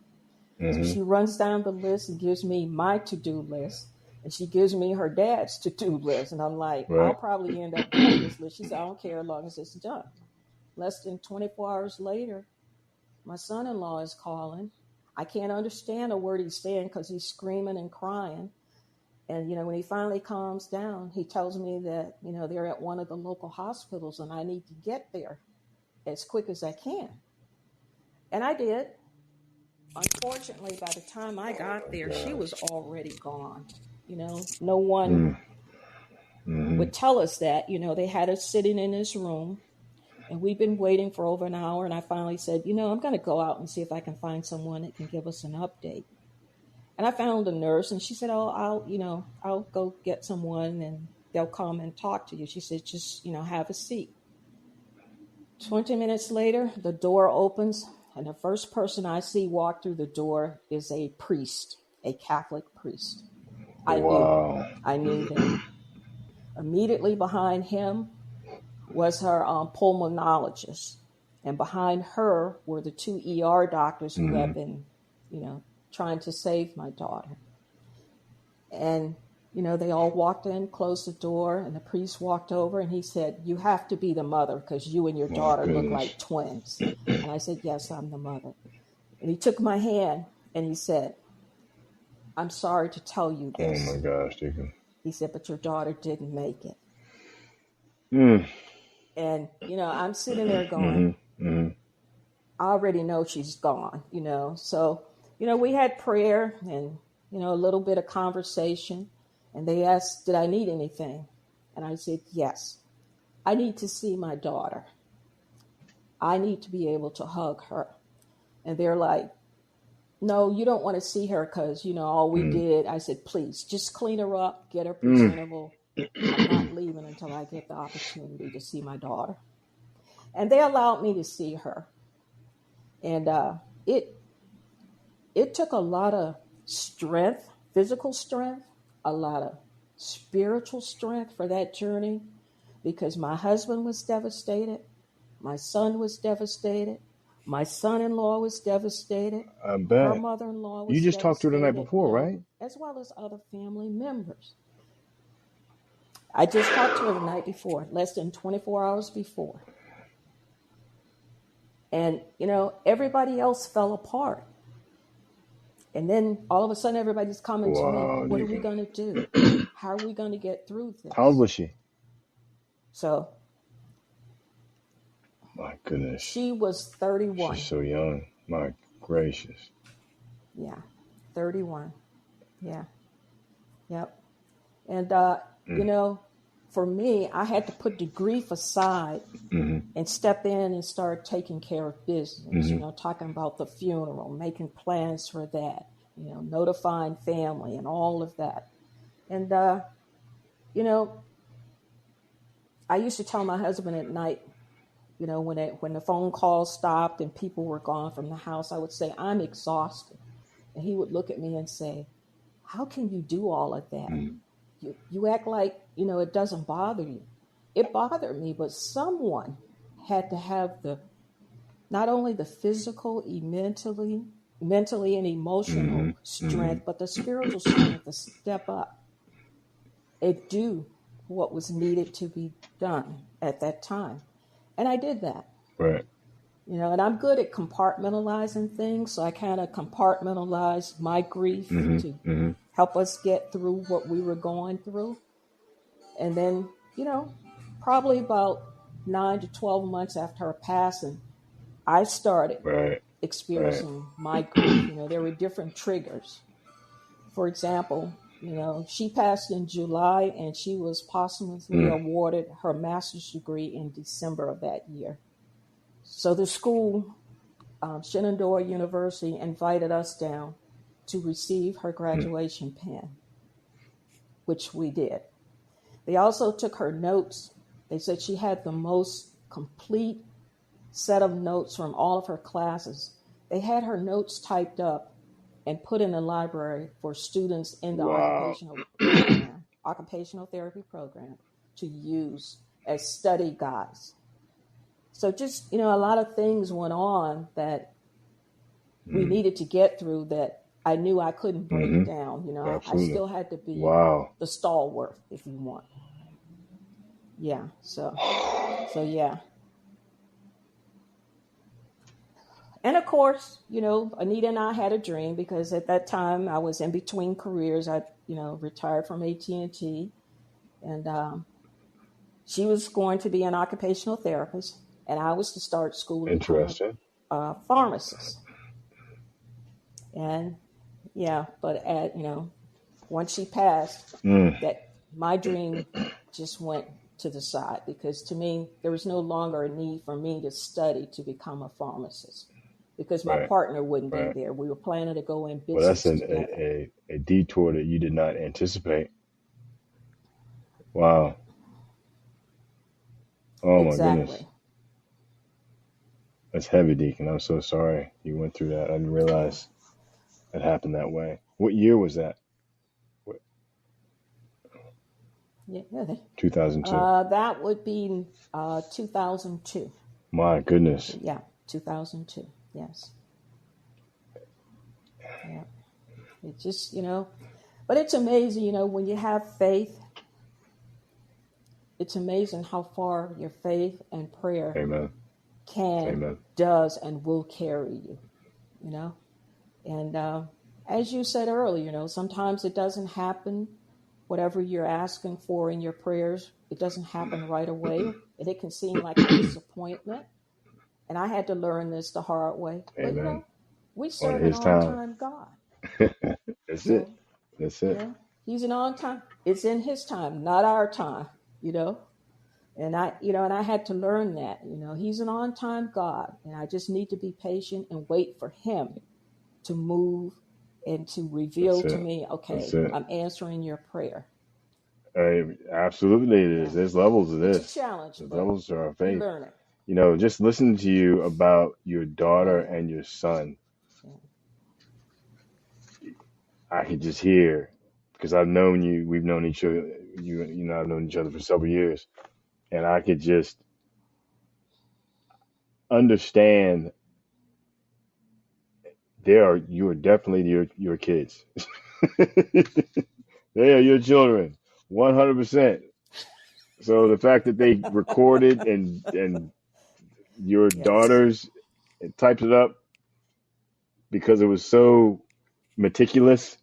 [SPEAKER 3] So she runs down the list and gives me my to-do list, and she gives me her dad's to-do list. And I'm like, I'll probably end up doing this list. She said, I don't care as long as it's done. Less than 24 hours later, my son-in-law is calling. I can't understand a word he's saying because he's screaming and crying. And, when he finally calms down, he tells me that, they're at one of the local hospitals and I need to get there as quick as I can. And I did. Unfortunately, by the time I got there, she was already gone. No one would tell us that. They had us sitting in this room and we've been waiting for over an hour. And I finally said, I'm going to go out and see if I can find someone that can give us an update. And I found a nurse and she said, I'll go get someone and they'll come and talk to you. She said, just, have a seat. 20 minutes later, the door opens and the first person I see walk through the door is a priest, a Catholic priest. I knew him. Immediately behind him was her pulmonologist. And behind her were the two ER doctors who have been, trying to save my daughter. And, they all walked in, closed the door, and the priest walked over and he said, you have to be the mother because you and your daughter look like twins. And I said, yes, I'm the mother. And he took my hand and he said, I'm sorry to tell you this.
[SPEAKER 2] Oh my gosh, Deacon.
[SPEAKER 3] He said, but your daughter didn't make it. And, I'm sitting there going, I already know she's gone, So, we had prayer and, a little bit of conversation. And they asked, did I need anything? And I said, yes. I need to see my daughter. I need to be able to hug her. And they're like, no, you don't want to see her because, all we did. I said, please, just clean her up, get her presentable. I'm not leaving until I get the opportunity to see my daughter. And they allowed me to see her. And it took a lot of strength, physical strength, a lot of spiritual strength for that journey because my husband was devastated. My son was devastated. My son-in-law was devastated.
[SPEAKER 2] I bet.
[SPEAKER 3] Her mother-in-law was
[SPEAKER 2] You just talked to her the night before, right?
[SPEAKER 3] As well as other family members. I just talked to her the night before, less than 24 hours before. And, everybody else fell apart. And then all of a sudden, everybody's coming to me. What are we going to do? How are we going to get through this?
[SPEAKER 2] How old was she?
[SPEAKER 3] So.
[SPEAKER 2] My goodness.
[SPEAKER 3] She was 31.
[SPEAKER 2] She's so young. My gracious.
[SPEAKER 3] Yeah. 31. Yeah. Yep. And, for me, I had to put the grief aside and step in and start taking care of business, talking about the funeral, making plans for that, notifying family and all of that. And, I used to tell my husband at night, when the phone calls stopped and people were gone from the house, I would say, I'm exhausted. And he would look at me and say, how can you do all of that? You act like, it doesn't bother you. It bothered me, but someone had to have not only the physical, mentally and emotional strength, but the spiritual strength to step up and do what was needed to be done at that time. And I did that.
[SPEAKER 2] Right.
[SPEAKER 3] And I'm good at compartmentalizing things. So I kind of compartmentalized my grief to help us get through what we were going through. And then, probably about 9 to 12 months after her passing, I started experiencing my grief. There were different triggers. For example, she passed in July and she was posthumously awarded her master's degree in December of that year. So the school, Shenandoah University, invited us down to receive her graduation pin, which we did. They also took her notes. They said she had the most complete set of notes from all of her classes. They had her notes typed up and put in the library for students in the occupational therapy program to use as study guides. So just, a lot of things went on that we needed to get through that I knew I couldn't break down. I still had to be the stalwart, if you want. Yeah. So yeah. And of course, Anita and I had a dream because at that time I was in between careers. I, retired from AT&T, and she was going to be an occupational therapist, and I was to start school to become a pharmacist. And yeah, but once she passed, that my dream just went to the side because to me there was no longer a need for me to study to become a pharmacist. Because my partner wouldn't be there. We were planning to go in business together.
[SPEAKER 2] That's a detour that you did not anticipate. Wow. Oh, my goodness. That's heavy, Deacon. I'm so sorry you went through that. I didn't realize it happened that way. What year was that? 2002.
[SPEAKER 3] That would be 2002.
[SPEAKER 2] My goodness.
[SPEAKER 3] Yeah, 2002. Yes. Yeah. It just, but it's amazing, when you have faith, it's amazing how far your faith and prayer does and will carry you, And as you said earlier, sometimes it doesn't happen, whatever you're asking for in your prayers, it doesn't happen right away. And it can seem like a disappointment. And I had to learn this the hard way. But, we serve an on-time God.
[SPEAKER 2] That's it. That's it.
[SPEAKER 3] He's an on-time. It's in his time, not our time, And I had to learn that, he's an on-time God. And I just need to be patient and wait for him to move and to reveal to me, okay, I'm answering your prayer.
[SPEAKER 2] Absolutely it is. There's levels of this.
[SPEAKER 3] It's a challenge.
[SPEAKER 2] The levels of our faith.
[SPEAKER 3] Learn it.
[SPEAKER 2] Just listening to you about your daughter and your son, I could just hear, because I've known you, we've known each other, I've known each other for several years, and I could just understand you are definitely your kids. They are your children, 100%. So the fact that they recorded and your daughters typed it up because it was so meticulous,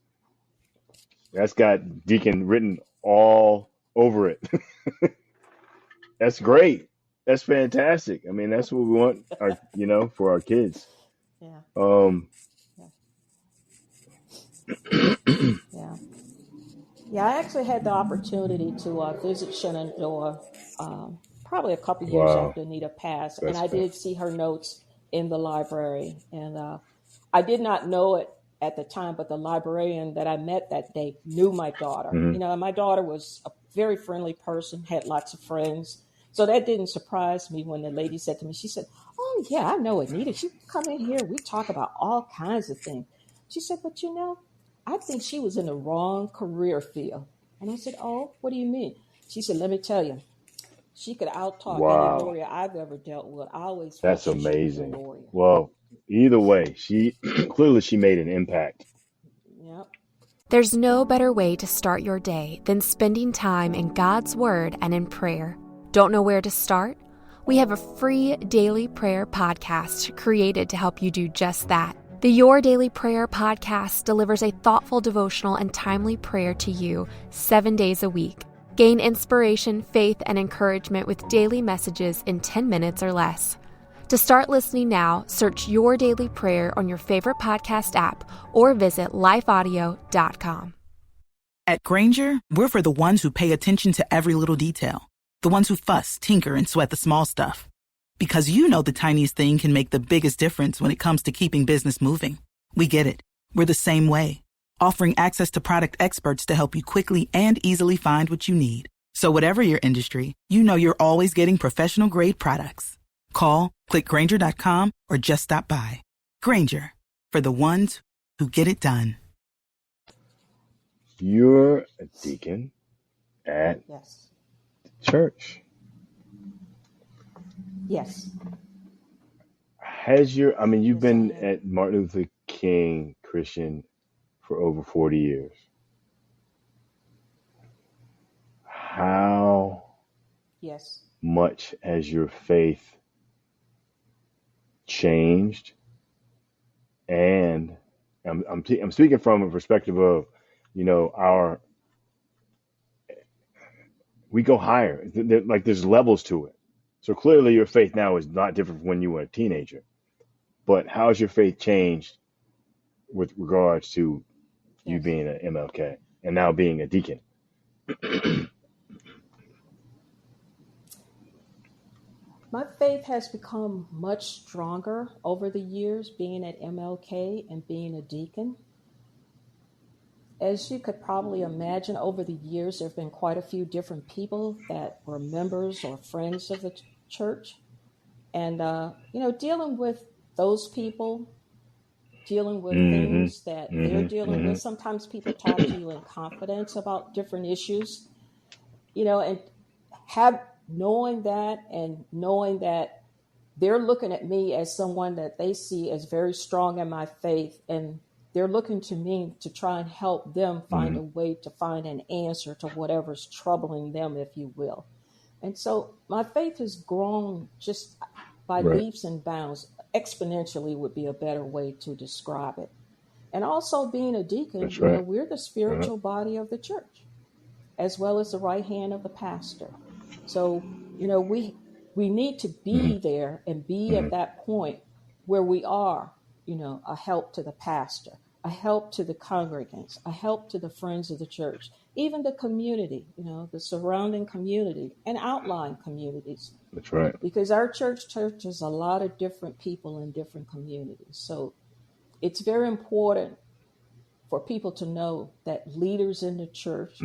[SPEAKER 2] that's got Deacon written all over it. That's great. That's fantastic. I mean, that's what we want for our kids.
[SPEAKER 3] Yeah. Yeah, I actually had the opportunity to visit Shenandoah probably a couple of years after Anita passed. And I did see her notes in the library. And I did not know it at the time, but the librarian that I met that day knew my daughter. My daughter was a very friendly person, had lots of friends. So that didn't surprise me when the lady said to me, she said, "Oh, yeah, I know Anita. She come in here. We talk about all kinds of things." She said, "But I think she was in the wrong career field." And I said, "Oh, what do you mean?" She said, "Let me tell you, she could outtalk any
[SPEAKER 2] Wow.
[SPEAKER 3] lawyer I've ever dealt with. I always felt
[SPEAKER 2] That's
[SPEAKER 3] she should be the
[SPEAKER 2] amazing.
[SPEAKER 3] lawyer."
[SPEAKER 2] Well, either way, she clearly she made an impact.
[SPEAKER 3] Yep.
[SPEAKER 1] There's no better way to start your day than spending time in God's Word and in prayer. Don't know where to start? We have a free daily prayer podcast created to help you do just that. The Your Daily Prayer podcast delivers a thoughtful devotional and timely prayer to you 7 days a week. Gain inspiration, faith, and encouragement with daily messages in 10 minutes or less. To start listening now, search Your Daily Prayer on your favorite podcast app or visit lifeaudio.com.
[SPEAKER 6] At Grainger, we're for the ones who pay attention to every little detail. The ones who fuss, tinker, and sweat the small stuff. Because you know the tiniest thing can make the biggest difference when it comes to keeping business moving. We get it. We're the same way. Offering access to product experts to help you quickly and easily find what you need. So whatever your industry, you know you're always getting professional-grade products. Call, click Grainger.com, or just stop by. Grainger, for the ones who get it done.
[SPEAKER 2] You're a deacon at
[SPEAKER 3] Yes.
[SPEAKER 2] church.
[SPEAKER 3] Yes.
[SPEAKER 2] You've
[SPEAKER 3] Yes,
[SPEAKER 2] been
[SPEAKER 3] I am.
[SPEAKER 2] at Martin Luther King Christian for over 40 years. How
[SPEAKER 3] Yes.
[SPEAKER 2] much has your faith changed? And I'm speaking from a perspective of, we go higher. There's levels to it. So clearly your faith now is not different from when you were a teenager. But how has your faith changed with regards to you
[SPEAKER 3] Yes.
[SPEAKER 2] being an MLK and now being a deacon?
[SPEAKER 3] My faith has become much stronger over the years being at MLK and being a deacon. As you could probably imagine, over the years, there have been quite a few different people that were members or friends of the church. And, dealing with those people, dealing with
[SPEAKER 2] Mm-hmm.
[SPEAKER 3] things that they're
[SPEAKER 2] Mm-hmm.
[SPEAKER 3] dealing
[SPEAKER 2] Mm-hmm.
[SPEAKER 3] with. Sometimes people talk to you in confidence about different issues, and knowing that they're looking at me as someone that they see as very strong in my faith, and they're looking to me to try and help them find a way to find an answer to whatever's troubling them, if you will. And so my faith has grown just by
[SPEAKER 2] Right.
[SPEAKER 3] leaps and bounds. Exponentially would be a better way to describe it. And also being a deacon,
[SPEAKER 2] That's right.
[SPEAKER 3] we're the spiritual body of the church, as well as the right hand of the pastor. So, we need to be there and be at that point where we are, a help to the pastor, a help to the congregants, a help to the friends of the church, even the community, the surrounding community and outlying communities.
[SPEAKER 2] That's right.
[SPEAKER 3] Because our church touches a lot of different people in different communities. So it's very important for people to know that leaders in the church,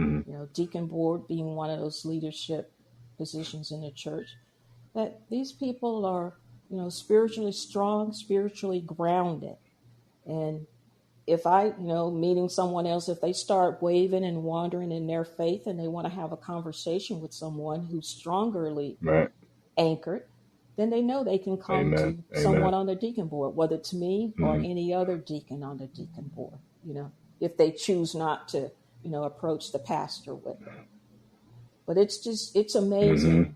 [SPEAKER 3] deacon board being one of those leadership positions in the church, that these people are, spiritually strong, spiritually grounded. And if meeting someone else, if they start wavering and wandering in their faith and they want to have a conversation with someone who's strongly
[SPEAKER 2] Right.
[SPEAKER 3] anchored, then they know they can come
[SPEAKER 2] Amen.
[SPEAKER 3] to someone on the deacon board, whether it's me or any other deacon on the deacon board, if they choose not to, approach the pastor with it. But it's amazing.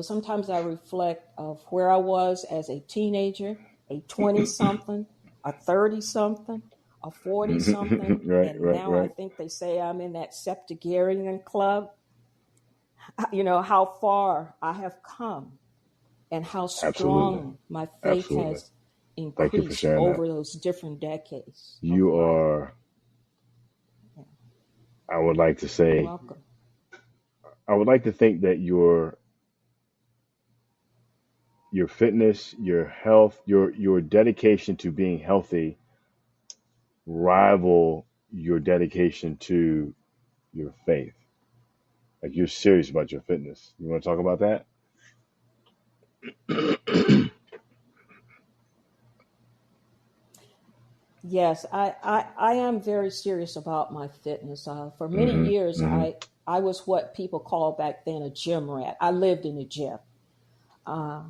[SPEAKER 3] Sometimes I reflect of where I was as a teenager, a 20-something, a 30-something, a 40-something,
[SPEAKER 2] Right,
[SPEAKER 3] and
[SPEAKER 2] right,
[SPEAKER 3] now I
[SPEAKER 2] right.
[SPEAKER 3] think they say I'm in that septuagenarian club. How far I have come and how strong
[SPEAKER 2] Absolutely.
[SPEAKER 3] my faith
[SPEAKER 2] Absolutely.
[SPEAKER 3] has
[SPEAKER 2] Thank you for
[SPEAKER 3] increased
[SPEAKER 2] sharing
[SPEAKER 3] over
[SPEAKER 2] that.
[SPEAKER 3] those different decades.
[SPEAKER 2] You are, I would like to
[SPEAKER 3] You're
[SPEAKER 2] say,
[SPEAKER 3] welcome.
[SPEAKER 2] I would like to think that your fitness, your health, your dedication to being healthy rival your dedication to your faith. Like you're serious about your fitness. You want to talk about that?
[SPEAKER 3] Yes, I am very serious about my fitness. For many years, I was what people call back then a gym rat. I lived in a gym. Uh,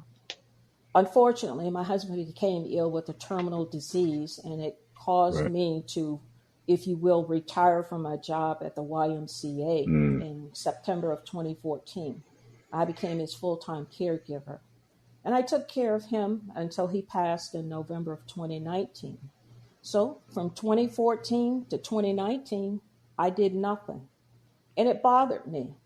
[SPEAKER 3] Unfortunately, my husband became ill with a terminal disease, and it caused
[SPEAKER 2] Right.
[SPEAKER 3] me to, if you will, retire from my job at the YMCA in September of 2014. I became his full-time caregiver, and I took care of him until he passed in November of 2019. So from 2014 to 2019, I did nothing, and it bothered me.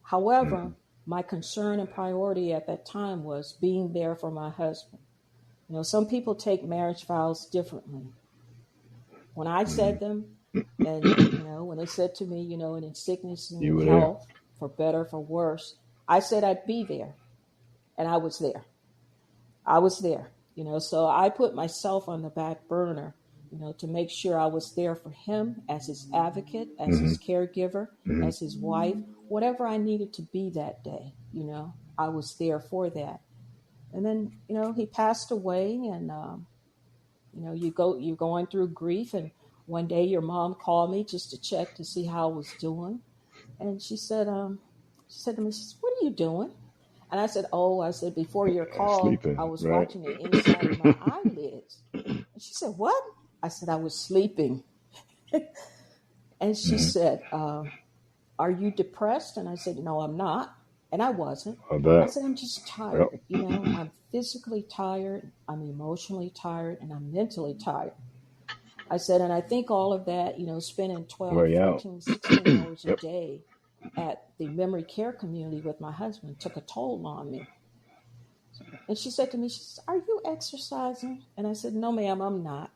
[SPEAKER 3] However, my concern and priority at that time was being there for my husband. You know, some people take marriage vows differently. When I said them, and when they said to me, and in sickness and
[SPEAKER 2] You
[SPEAKER 3] in
[SPEAKER 2] were there.
[SPEAKER 3] health, for better, for worse, I said I'd be there, and I was there. I was there. So I put myself on the back burner, to make sure I was there for him as his advocate, as his caregiver, as his wife, whatever I needed to be that day, I was there for that. And then, he passed away, and, you're going through grief. And one day your mom called me just to check to see how I was doing. And she said to me, she said, "What are you doing?" And I said, "Before your call,
[SPEAKER 2] Sleeping,
[SPEAKER 3] I was
[SPEAKER 2] right?
[SPEAKER 3] watching the inside of my eyelids." And she said, "What?" I said, "I was sleeping." And she said, "Are you depressed?" And I said, "No, I'm not." And I wasn't.
[SPEAKER 2] I
[SPEAKER 3] I
[SPEAKER 2] bet.
[SPEAKER 3] said, "I'm just tired.
[SPEAKER 2] Yep.
[SPEAKER 3] I'm physically tired. I'm emotionally tired, and I'm mentally tired." I said, and I think all of that, spending 12,
[SPEAKER 2] Wear you out.
[SPEAKER 3] 14, 16 hours a
[SPEAKER 2] Yep.
[SPEAKER 3] day at the memory care community with my husband took a toll on me. And she said to me, she said, "Are you exercising?" And I said, "No, ma'am, I'm not."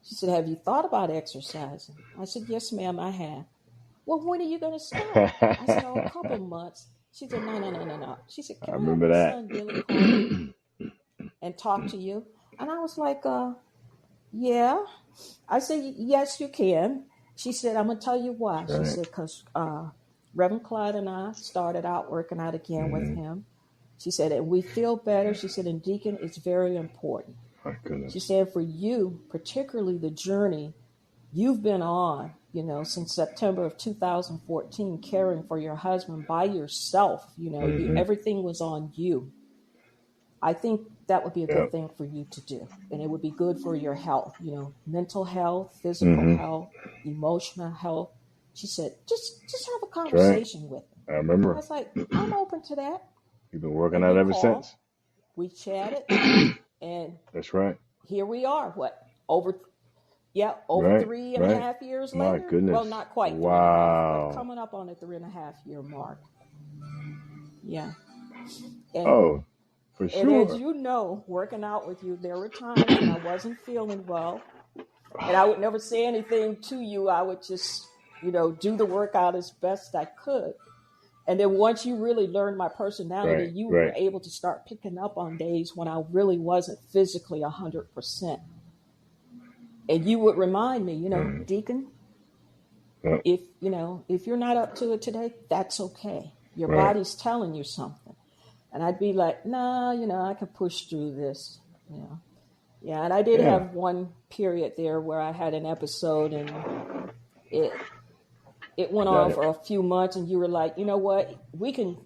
[SPEAKER 3] She said, "Have you thought about exercising?" I said, "Yes, ma'am, I have." "Well, when are you going to start?" I said, "Oh, a couple months." She said, No. She said,
[SPEAKER 2] I
[SPEAKER 3] "Can I have
[SPEAKER 2] remember
[SPEAKER 3] my
[SPEAKER 2] that.
[SPEAKER 3] son Billy call you and talk to you?" And I was like, yeah. I said, "Yes, you can." She said, "I'm going to tell you why."
[SPEAKER 2] That's
[SPEAKER 3] She
[SPEAKER 2] right.
[SPEAKER 3] said, "Because Reverend Clyde and I started out working out again with him." She said, "And we feel better." She said, "And Deacon, it's very important."
[SPEAKER 2] My
[SPEAKER 3] She
[SPEAKER 2] goodness.
[SPEAKER 3] said, "For you, particularly the journey you've been on, since September of 2014, caring for your husband by yourself, everything was on you. I think that would be a good
[SPEAKER 2] Yep.
[SPEAKER 3] thing for you to do. And it would be good for your health, mental health, physical health, emotional health." She said, just have a
[SPEAKER 2] That's right.
[SPEAKER 3] conversation with him.
[SPEAKER 2] I
[SPEAKER 3] I
[SPEAKER 2] remember.
[SPEAKER 3] was like, I'm open to that.
[SPEAKER 2] You've been working
[SPEAKER 3] And
[SPEAKER 2] out
[SPEAKER 3] he
[SPEAKER 2] ever
[SPEAKER 3] called,
[SPEAKER 2] since.
[SPEAKER 3] we chatted, and
[SPEAKER 2] That's right.
[SPEAKER 3] here we are. Over
[SPEAKER 2] Right.
[SPEAKER 3] 3.5 years
[SPEAKER 2] My
[SPEAKER 3] later.
[SPEAKER 2] goodness.
[SPEAKER 3] Well, not quite 3.5, but
[SPEAKER 2] Wow.
[SPEAKER 3] coming up on the 3.5 year mark. Yeah. And
[SPEAKER 2] Oh, for
[SPEAKER 3] as
[SPEAKER 2] sure.
[SPEAKER 3] you know, working out with you, there were times when I wasn't feeling well, and I would never say anything to you. I would just, do the workout as best I could. And then once you really learned my personality,
[SPEAKER 2] Right.
[SPEAKER 3] you were
[SPEAKER 2] Right.
[SPEAKER 3] able to start picking up on days when I really wasn't physically 100%. And you would remind me, "Deacon,
[SPEAKER 2] Yep.
[SPEAKER 3] if you're not up to it today, that's okay. Your
[SPEAKER 2] Right.
[SPEAKER 3] body's telling you something." And I'd be like, "Nah, I can push through this." Yeah. And I did
[SPEAKER 2] Yeah.
[SPEAKER 3] have one period there where I had an episode, and it went on
[SPEAKER 2] Got
[SPEAKER 3] for
[SPEAKER 2] it.
[SPEAKER 3] a few months, and you were like, "You know what? We can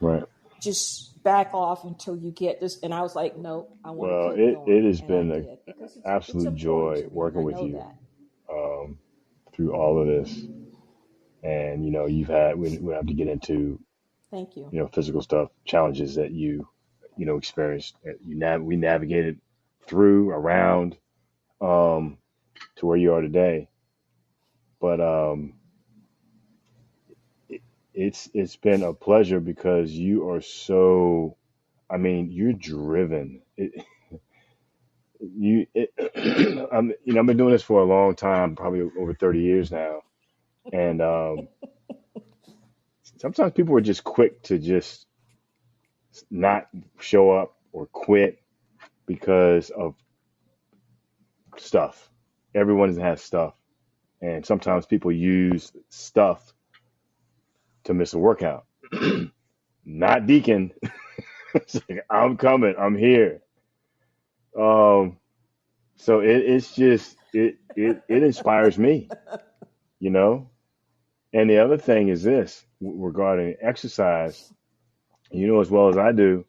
[SPEAKER 2] Right.
[SPEAKER 3] just back off until you get this." And I was like, "No, I want to
[SPEAKER 2] Well,
[SPEAKER 3] keep
[SPEAKER 2] it
[SPEAKER 3] going."
[SPEAKER 2] has
[SPEAKER 3] And I
[SPEAKER 2] been an
[SPEAKER 3] did, because it's
[SPEAKER 2] absolute
[SPEAKER 3] important
[SPEAKER 2] joy
[SPEAKER 3] to me, and
[SPEAKER 2] working
[SPEAKER 3] I
[SPEAKER 2] with
[SPEAKER 3] know
[SPEAKER 2] you
[SPEAKER 3] that.
[SPEAKER 2] through all of this. And you've had we don't have to get into
[SPEAKER 3] Thank you.
[SPEAKER 2] physical stuff, challenges that you experienced. We navigated through around to where you are today. But it's been a pleasure because you are so. I mean, you're driven. I've been doing this for a long time, probably over 30 years now, and sometimes people are just quick to just not show up or quit because of stuff. Everyone has stuff, and sometimes people use stuff to miss a workout. Not Deacon. It's like, I'm coming. I'm here. So it's just, it inspires me, you know? And the other thing is this regarding exercise, you know, as well as I do,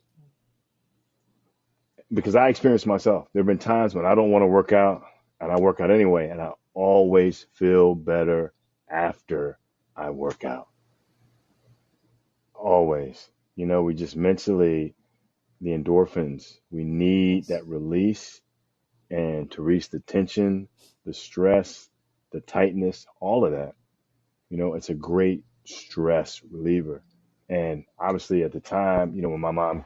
[SPEAKER 2] because I experienced myself. There have been times when I don't want to work out and I work out anyway, and I always feel better after I work out. Always. You know, we just mentally, the endorphins, we need that release and to release the tension, the stress, the tightness, all of that. You know, it's a great stress reliever. And obviously at the time, you know, when my mom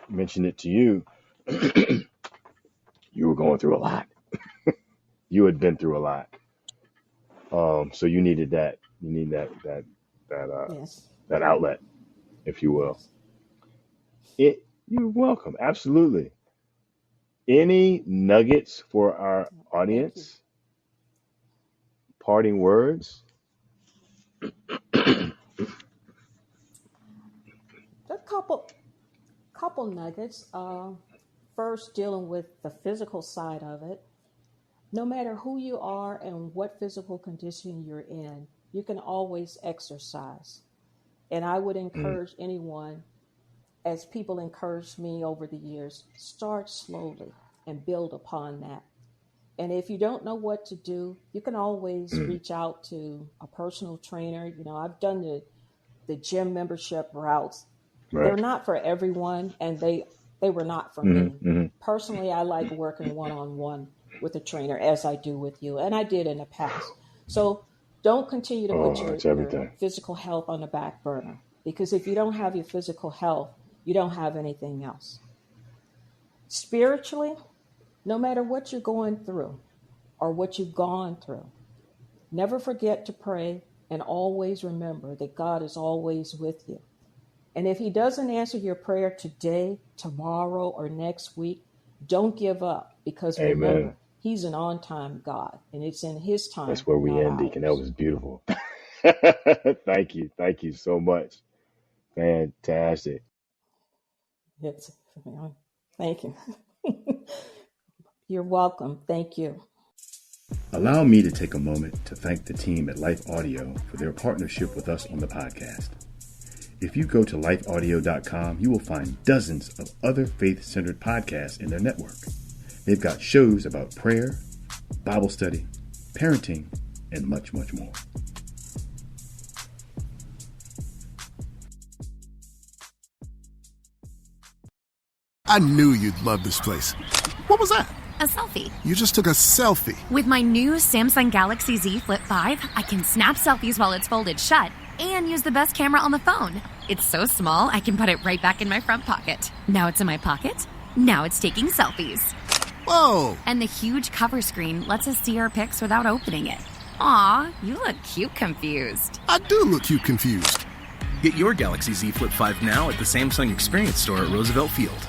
[SPEAKER 2] mentioned it to you, you were going through a lot. You had been through a lot. So you needed that. You need that
[SPEAKER 3] Yes.
[SPEAKER 2] that outlet, if you will. You're welcome. Absolutely. Any nuggets for our audience? Parting words?
[SPEAKER 3] A couple nuggets. First, dealing with the physical side of it. No matter who you are and what physical condition you're in, you can always exercise. And I would encourage anyone, as people encouraged me over the years, start slowly and build upon that. And if you don't know what to do, you can always reach out to a personal trainer. You know, I've done the gym membership routes.
[SPEAKER 2] Right.
[SPEAKER 3] They're not for everyone, and they were not for me.
[SPEAKER 2] Mm-hmm.
[SPEAKER 3] Personally, I like working one-on-one with a trainer, as I do with you, and I did in the past. So don't continue to put your physical health on the back burner, because if you don't have your physical health, you don't have anything else. Spiritually, no matter what you're going through or what you've gone through, never forget to pray and always remember that God is always with you. And if he doesn't answer your prayer today, tomorrow, or next week, don't give up, because remember, he's an on-time God, and it's in his time.
[SPEAKER 2] That's where we end,
[SPEAKER 3] ours.
[SPEAKER 2] Deacon. That was beautiful. Thank you. Thank you so much. Fantastic.
[SPEAKER 3] Yes. Thank you. You're welcome. Thank you.
[SPEAKER 2] Allow me to take a moment to thank the team at Life Audio for their partnership with us on the podcast. If you go to lifeaudio.com, you will find dozens of other faith-centered podcasts in their network. They've got shows about prayer, Bible study, parenting, and much, much more.
[SPEAKER 7] I knew you'd love this place. What was that?
[SPEAKER 8] A selfie.
[SPEAKER 7] You just took a selfie.
[SPEAKER 8] With my new Samsung Galaxy Z Flip 5, I can snap selfies while it's folded shut and use the best camera on the phone. It's so small, I can put it right back in my front pocket. Now it's in my pocket. Now it's taking selfies.
[SPEAKER 7] Whoa!
[SPEAKER 8] And the huge cover screen lets us see our pics without opening it. Aw, you look cute confused.
[SPEAKER 7] I do look cute confused.
[SPEAKER 9] Get your Galaxy Z Flip 5 now at the Samsung Experience Store at Roosevelt Field.